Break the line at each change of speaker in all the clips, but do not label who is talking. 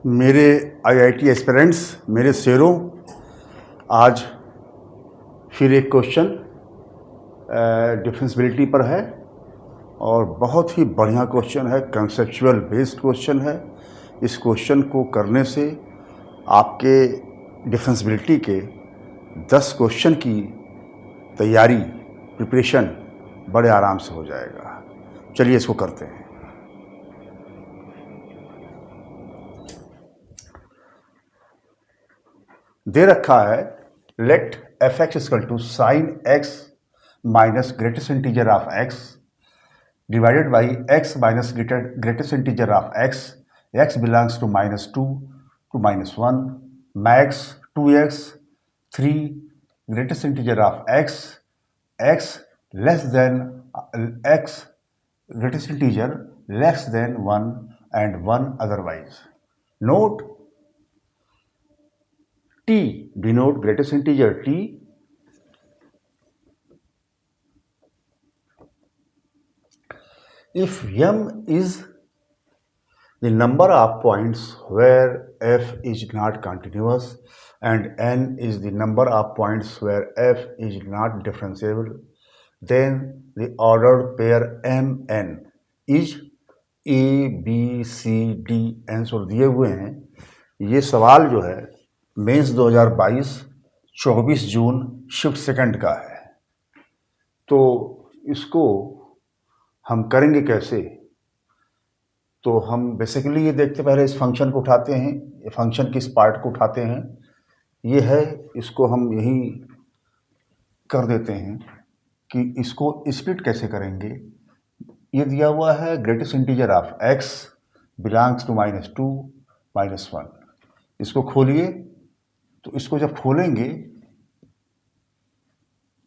मेरे IIT aspirants, मेरे शेरों, आज फिर एक क्वेश्चन डिफरेंशियबिलिटी पर है और बहुत ही बढ़िया क्वेश्चन है, कंसेप्चुअल बेस्ड क्वेश्चन है। इस क्वेश्चन को करने से आपके डिफरेंशियबिलिटी के 10 क्वेश्चन की तैयारी, प्रिपरेशन बड़े आराम से हो जाएगा। चलिए इसको करते हैं। दे रखा है let f x equal to sine x minus greatest integer of x divided by x minus greatest integer of x, x belongs to -2 to -1, max 2x 3 greatest integer of x, x less than x greatest integer less than 1 and 1 otherwise. Note t denote greatest integer t. If m is the number of points where f is not continuous and n is the number of points where f is not differentiable, then the ordered pair mn is A, B, C, D answer दिए हुए हैं। ये सवाल जो है mains 2022 24 जून shift second का है। तो इसको हम करेंगे कैसे? तो हम बेसिकली ये देखते, पहले इस फंक्शन को उठाते हैं, ये फंक्शन की इस पार्ट को उठाते हैं, ये है, इसको हम यही कर देते हैं कि इसको स्प्लिट कैसे करेंगे। ये दिया हुआ है greatest integer of x belongs to -2 -1। इसको खोलिए, तो इसको जब खोलेंगे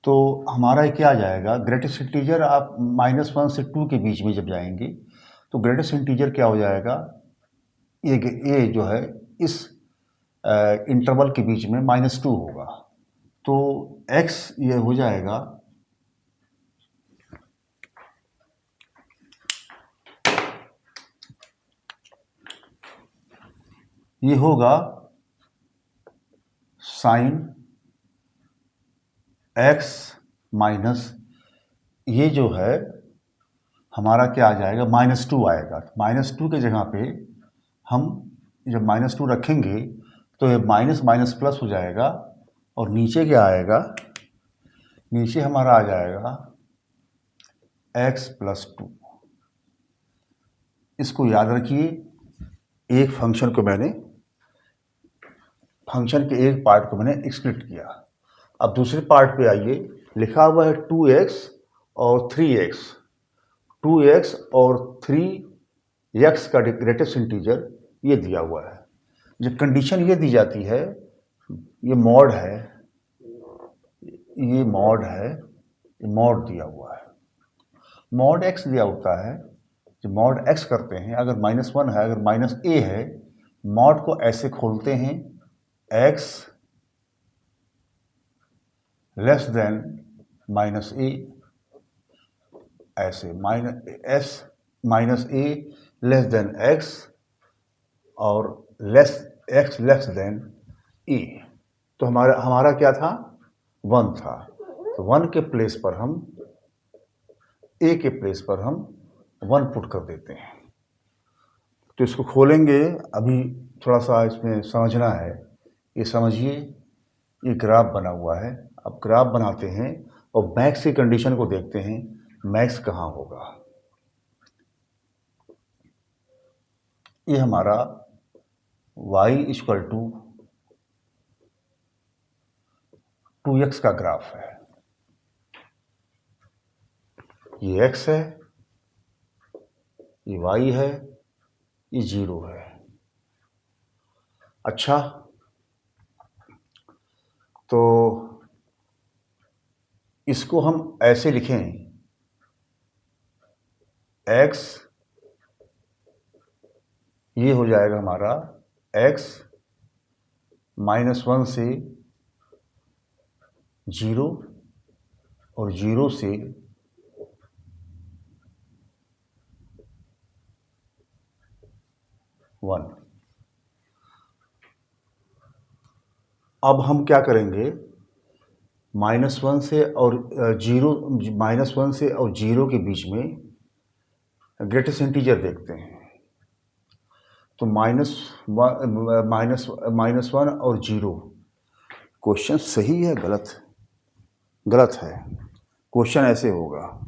तो हमारा क्या आ जाएगा, ग्रेटेस्ट इंटीजर आप -1 से 2 के बीच में जब जाएंगे तो ग्रेटेस्ट इंटीजर क्या हो जाएगा, ये जो है इस इंटरवल के बीच में -2 होगा। तो x ये हो जाएगा ये होगा साइन x माइनस ये जो है हमारा क्या आ जाएगा, -2 आएगा। -2 के जगह पे हम जब -2 रखेंगे तो ये माइनस माइनस प्लस हो जाएगा और नीचे क्या आएगा, नीचे हमारा आ जाएगा x + 2। इसको याद रखिए, एक फंक्शन के एक पार्ट को मैंने एक्सप्लिट किया। अब दूसरे पार्ट पे आइए, लिखा हुआ है 2x और 3x, 2x और 3x का ग्रेटेस्ट इंटीजर ये दिया हुआ है। जब कंडीशन ये दी जाती है, ये मॉड है, ये मॉड है, ये मॉड दिया हुआ है, मॉड x दिया होता है। जब मॉड x करते हैं, अगर -1 है, अगर -a है, मॉड को ऐसे खोलते हैं, x लेस देन -a, ऐसे -a लेस देन x और x लेस देन a। तो हमारा क्या था, 1 था। तो 1 के प्लेस पर हम a के प्लेस पर हम 1 पुट कर देते हैं। तो इसको खोलेंगे, अभी थोड़ा सा इसमें समझना है। ये समझिए, ये ग्राफ बना हुआ है। अब ग्राफ बनाते हैं और मैक्स की कंडीशन को देखते हैं, मैक्स कहाँ होगा। ये हमारा y = 2x का ग्राफ है। ये x है, ये y है, ये 0 है। अच्छा, तो इसको हम ऐसे लिखें, x ये हो जाएगा हमारा x -1 से 0 और 0 से 1। अब हम क्या करेंगे, -1 से और जीरो, -1 से और जीरो के बीच में ग्रेटेस्ट इंटीजर देखते हैं। तो -1 और जीरो, क्वेश्चन सही है गलत? गलत है। क्वेश्चन ऐसे होगा,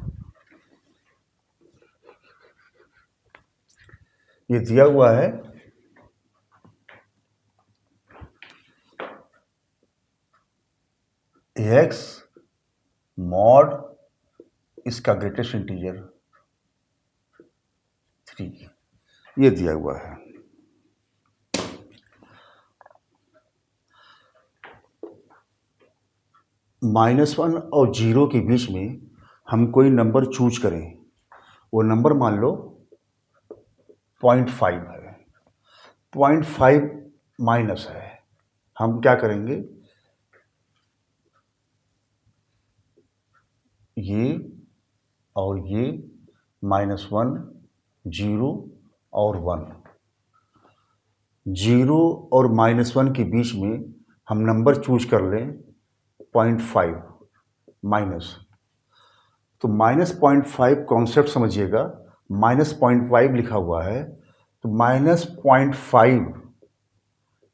ये दिया हुआ है x मॉड इसका ग्रेटेस्ट इंटीजर 3, ये दिया हुआ है। -1 और जीरो के बीच में हम कोई नंबर चूज करें, वो नंबर मान लो 0.5 है, 0.5 माइनस है। हम क्या करेंगे, ये और ये -1, जीरो और 1, जीरो और -1 के बीच में हम नंबर चूज कर लें 0.5 माइनस। तो -0.5 कॉन्सेप्ट समझिएगा, -0.5 लिखा हुआ है, तो -0.5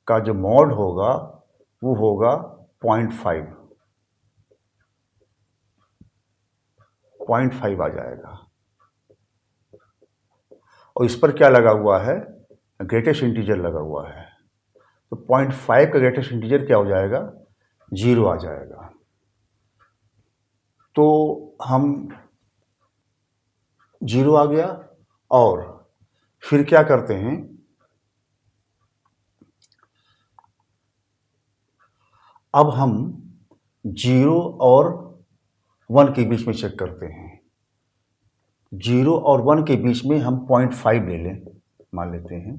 का जो मॉड होगा वो होगा 0.5 आ जाएगा। और इस पर क्या लगा हुआ है, ग्रेटेस्ट इंटीजर लगा हुआ है, तो 0.5 का ग्रेटेस्ट इंटीजर क्या हो जाएगा, 0 आ जाएगा। तो हम 0 आ गया, और फिर क्या करते हैं, अब हम 0 और 1 के बीच में चेक करते हैं। 0 और 1 के बीच में हम 0.5 ले लें, मान लेते हैं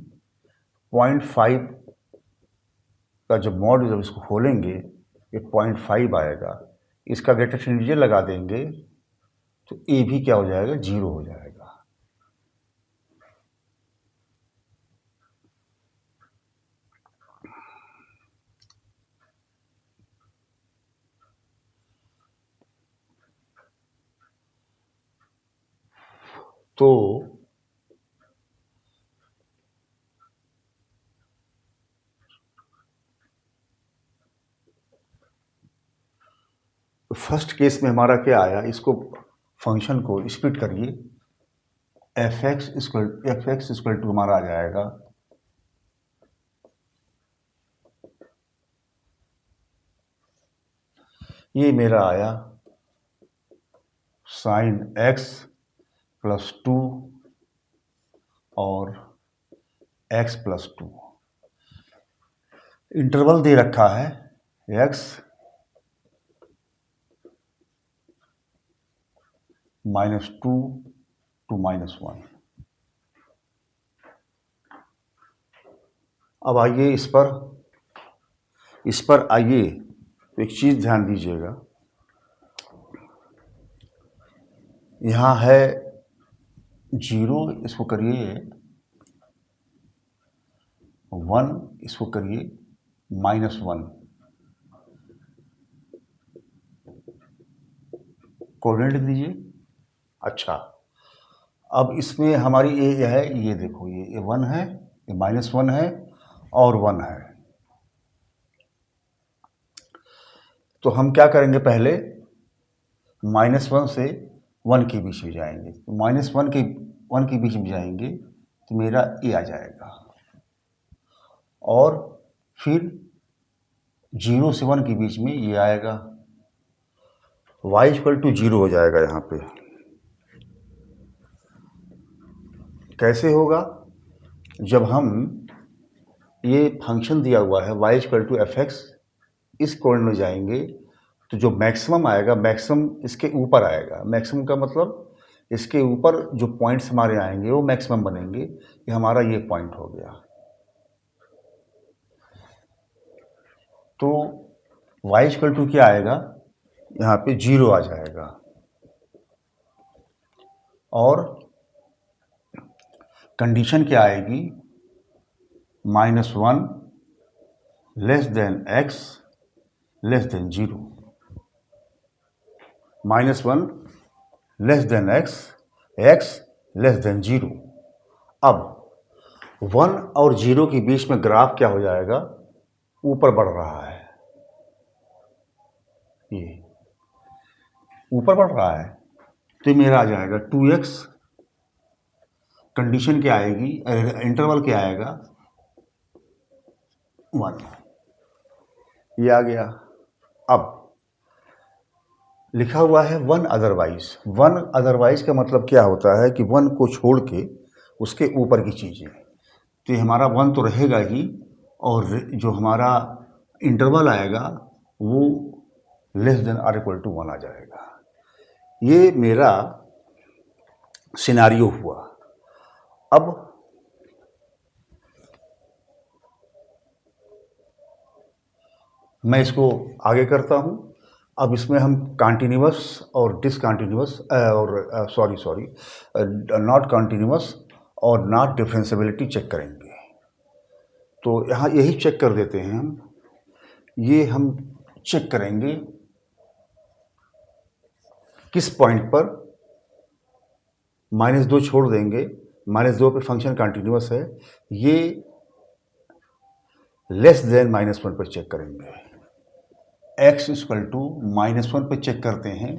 0.5 का जब मॉड, जब इसको खोलेंगे ये 0.5 आएगा, इसका ग्रेटेस्ट इंटीजर लगा देंगे तो ए भी क्या हो जाएगा, 0 हो जाएगा। तो फर्स्ट केस में हमारा क्या आया, इसको फंक्शन को स्प्लिट करिए, fx इक्वल टू हमारा आ जाएगा ये मेरा आया sin x प्लस 2 और x प्लस 2, इंटरवल दे रखा है x -2 to -1। अब आइए इस पर आइए, तो एक चीज़ ध्यान दीजिएगा, यहाँ है 0, इसको करिए 1, इसको करिए -1, कोऑर्डिनेट लिख दीजिए। अच्छा, अब इसमें हमारी ये है, ये देखो, ये 1 है, ये -1 है और 1 है। तो हम क्या करेंगे, पहले -1 से 1 के बीच में जाएंगे, तो -1 के बीच में जाएंगे तो मेरा ए आ जाएगा, और फिर 0 से 1 के बीच में ये आएगा, y इक्वल टू 0 हो जाएगा। यहाँ पे कैसे होगा, जब हम ये फंक्शन दिया हुआ है y इक्वल टू fx, इस कोण में जाएंगे तो जो मैक्सिमम आएगा, मैक्सिमम इसके ऊपर आएगा। मैक्सिमम का मतलब इसके ऊपर जो पॉइंट्स हमारे आएंगे वो मैक्सिमम बनेंगे। ये हमारा ये पॉइंट हो गया, तो y इक्वल टू क्या आएगा, यहाँ पे 0 आ जाएगा, और कंडीशन क्या आएगी, -1 less than x less then 0, -1 less than x, x less then 0। अब 1 और 0 के बीच में ग्राफ क्या हो जाएगा, ऊपर बढ़ रहा है, ये ऊपर बढ़ रहा है, तो मेरा आ जाएगा 2x, कंडीशन क्या आएगी, इंटरवल क्या आएगा, 1, ये आ गया। अब लिखा हुआ है 1 अदरवाइज। 1 अदरवाइज का मतलब क्या होता है कि 1 को छोड़ के उसके ऊपर की चीज़ें, तो ये हमारा 1 तो रहेगा ही, और जो हमारा इंटरवल आएगा वो less than or equal to 1 आ जाएगा। ये मेरा सिनारियो हुआ। अब मैं इसको आगे करता हूँ। अब इसमें हम कॉन्टिन्यूअस और डिसकॉन्टिन्यूअस और नॉट कॉन्टिन्यूअस और नॉट डिफरेंशिएबिलिटी चेक करेंगे। तो यहाँ यही चेक कर देते हैं हम, ये हम चेक करेंगे किस पॉइंट पर, -2 छोड़ देंगे, -2 पे फंक्शन कॉन्टिन्यूअस है, ये लेस देन -1 पर चेक करेंगे। x इक्वल टू -1 पे चेक करते हैं,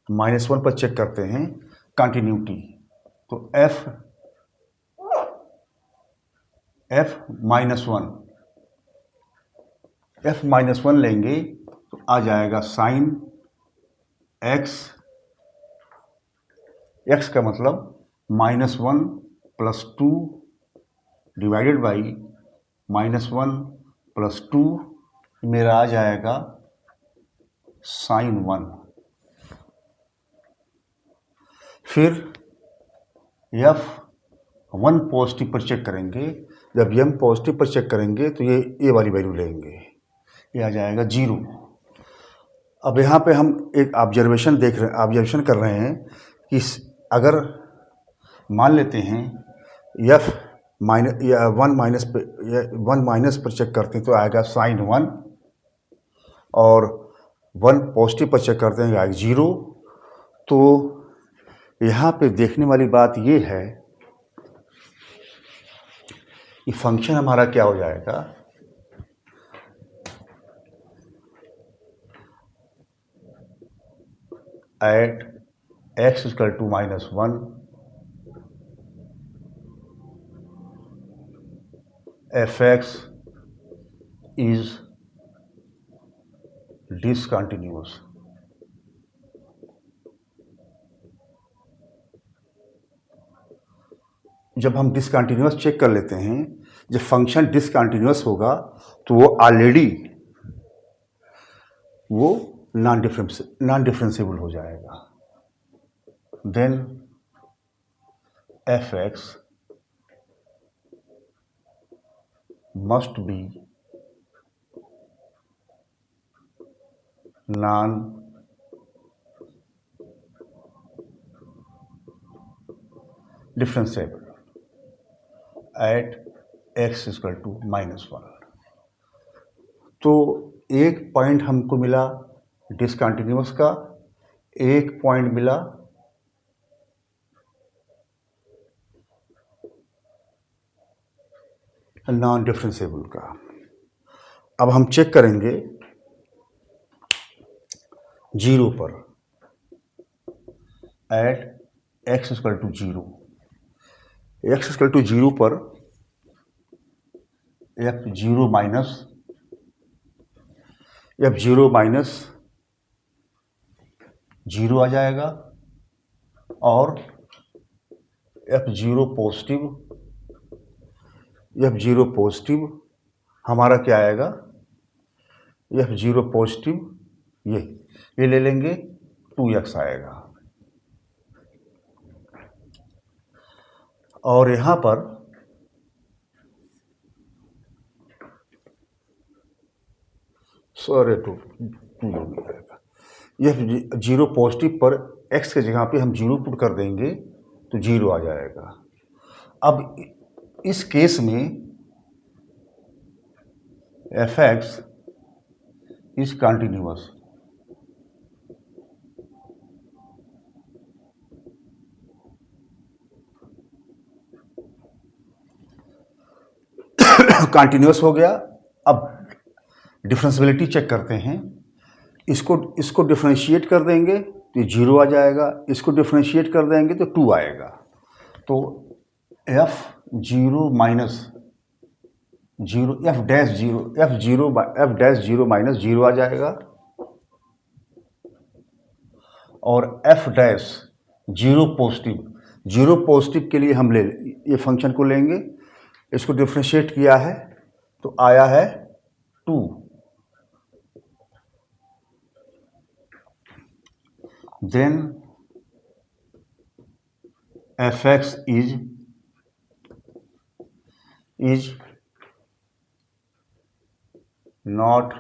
-1 पर चेक करते हैं कंटिन्यूटी। तो f -1 लेंगे तो आ जाएगा साइन x का मतलब -1 + 2 डिवाइडेड बाई -1 + 2, मेरा आ जाएगा साइन 1। फिर f1 पॉजिटिव पर चेक करेंगे। जब m पॉजिटिव पर चेक करेंगे तो ये वाली वैल्यू लेंगे, ये आ जाएगा 0। अब यहाँ पे हम एक ऑब्जर्वेशन कर रहे हैं कि अगर मान लेते हैं वन माइनस पर चेक करते हैं तो आएगा साइन 1, और 1 पॉजिटिव पर चेक करते हैं आएगा 0। तो यहाँ पे देखने वाली बात ये है कि फंक्शन हमारा क्या हो जाएगा, at x equal to -1 f(x) is discontinuous. जब हम डिसकंटिन्यूअस चेक कर लेते हैं, जब फंक्शन डिसकंटिन्यूअस होगा तो वो ऑलरेडी नॉन डिफरेंशिएबल हो जाएगा। Then f(x) must be non differentiable at x equal to -1। तो एक पॉइंट हमको मिला डिसकंटिन्यूअस का, एक पॉइंट मिला नॉन डिफरेंशिएबल का। अब हम चेक करेंगे 0 पर, at x equal to 0। x equal to 0 पर f0 माइनस 0 आ जाएगा, और f0 पॉजिटिव हमारा क्या आएगा, f0 पॉजिटिव ये ले लेंगे, 2x आएगा। और यहाँ पर टू आएगा। यह 0 पॉजिटिव पर x के जगह पे हम 0 पुट कर देंगे, तो 0 आ जाएगा। अब इस केस में f(x) इज कंटिन्यूअस। कंटिन्यूअस हो गया। अब डिफरेंशियबिलिटी चेक करते हैं। इसको डिफरेंशिएट कर देंगे तो ये 0 आ जाएगा, इसको डिफरेंशिएट कर देंगे तो 2 आएगा। तो f0 माइनस 0 f'0 माइनस 0 आ जाएगा, और f'0 पॉजिटिव के लिए हम ये फंक्शन को लेंगे, इसको डिफरेंशिएट किया है तो आया है 2। Then f(x) is not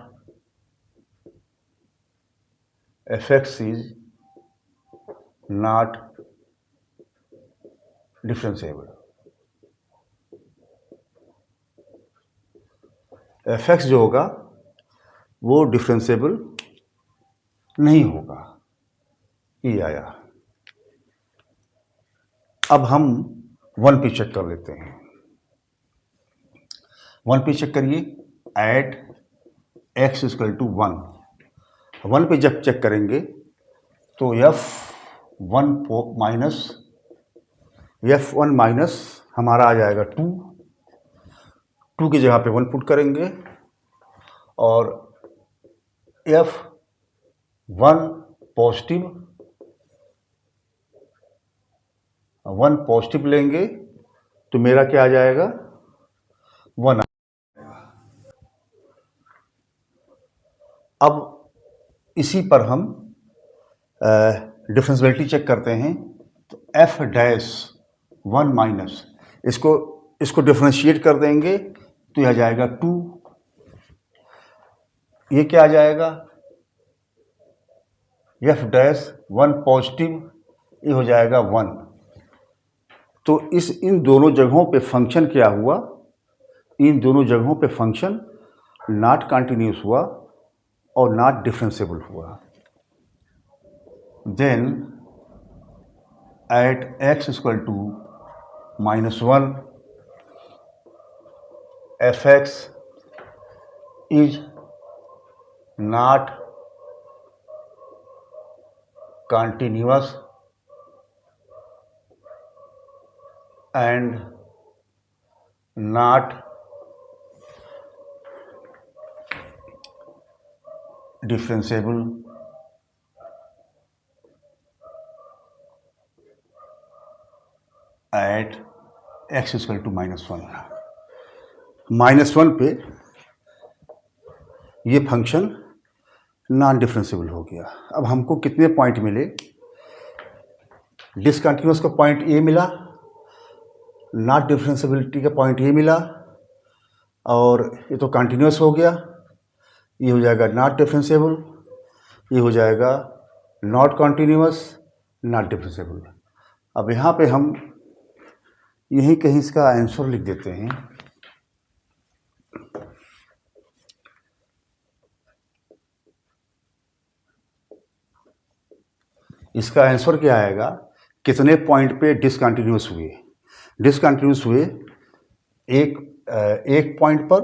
differentiable। f(x) जो होगा वो डिफरेंशिएबल नहीं होगा। ये आया। अब हम 1 पे चेक कर लेते हैं। 1 पे चेक करिए। Eight x equal to 1। 1 पे जब चेक करेंगे तो f1 माइनस हमारा आ जाएगा 2 की जगह पे 1 पुट करेंगे, और f1 पॉजिटिव लेंगे तो मेरा क्या आ जाएगा 1। अब इसी पर हम डिफरेंशियबिलिटी चेक करते हैं। तो f'1 माइनस इसको डिफरेंशिएट कर देंगे तो यह आ जाएगा 2। ये क्या आ जाएगा f'1 पॉजिटिव, ये हो जाएगा 1। तो इन दोनों जगहों पे फंक्शन क्या हुआ, इन दोनों जगहों पे फंक्शन नॉट कंटिन्यूअस हुआ और नॉट डिफरेंशिएबल हुआ। Then at x equal to -1 f(x) is not continuous and not differentiable at x equal to -1। -1 पे ये फंक्शन नॉन डिफरेंशिएबल हो गया। अब हमको कितने पॉइंट मिले, डिसकंटिन्यूअस का पॉइंट ए मिला, नॉट डिफरेंशिएबिलिटी का पॉइंट ये मिला, और ये तो कंटिन्यूअस हो गया। ये हो जाएगा नॉट डिफरेंशिएबल, ये हो जाएगा नॉट कंटिन्यूअस, नॉट डिफरेंशिएबल। अब यहाँ पे हम यहीं कहीं इसका आंसर लिख देते हैं। इसका आंसर क्या आएगा, कितने पॉइंट पे डिसकंटिन्यूअस हुए। डिसकंटिन्यूअस हुए एक पॉइंट पर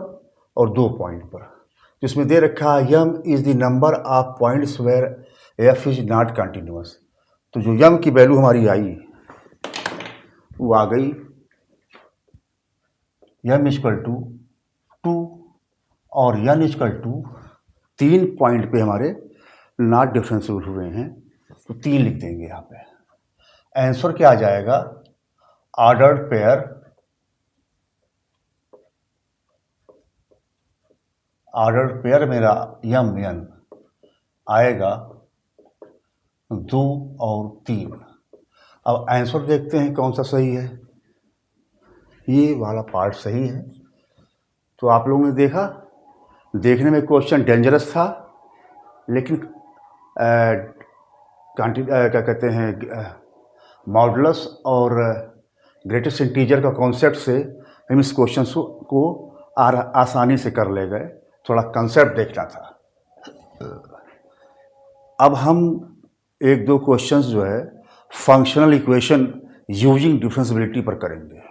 और 2 पॉइंट पर। तो इसमें दे रखा है M is the number of points where F is not continuous. तो जो यम की वैल्यू हमारी आई वो आ गई यम इक्वल टू 2 और यन इक्वल टू 3 पॉइंट पे हमारे नॉट डिफरेंशिएबल हुए हैं, तो 3 लिख देंगे यहाँ पे। आंसर क्या आ जाएगा, ऑर्डर्ड पेयर मेरा यम एन आएगा 2 और 3। अब आंसर देखते हैं कौन सा सही है। ये वाला पार्ट सही है। तो आप लोगों ने देखा, देखने में क्वेश्चन डेंजरस था, लेकिन क्या कहते हैं, मॉडुलस और ग्रेटेस्ट इंटीजर का कॉन्सेप्ट से हम इस क्वेश्चन को आसानी से कर ले गए, थोड़ा कंसेप्ट देखना था। अब हम एक दो क्वेश्चंस जो है फंक्शनल इक्वेशन यूजिंग डिफरेंशियबिलिटी पर करेंगे।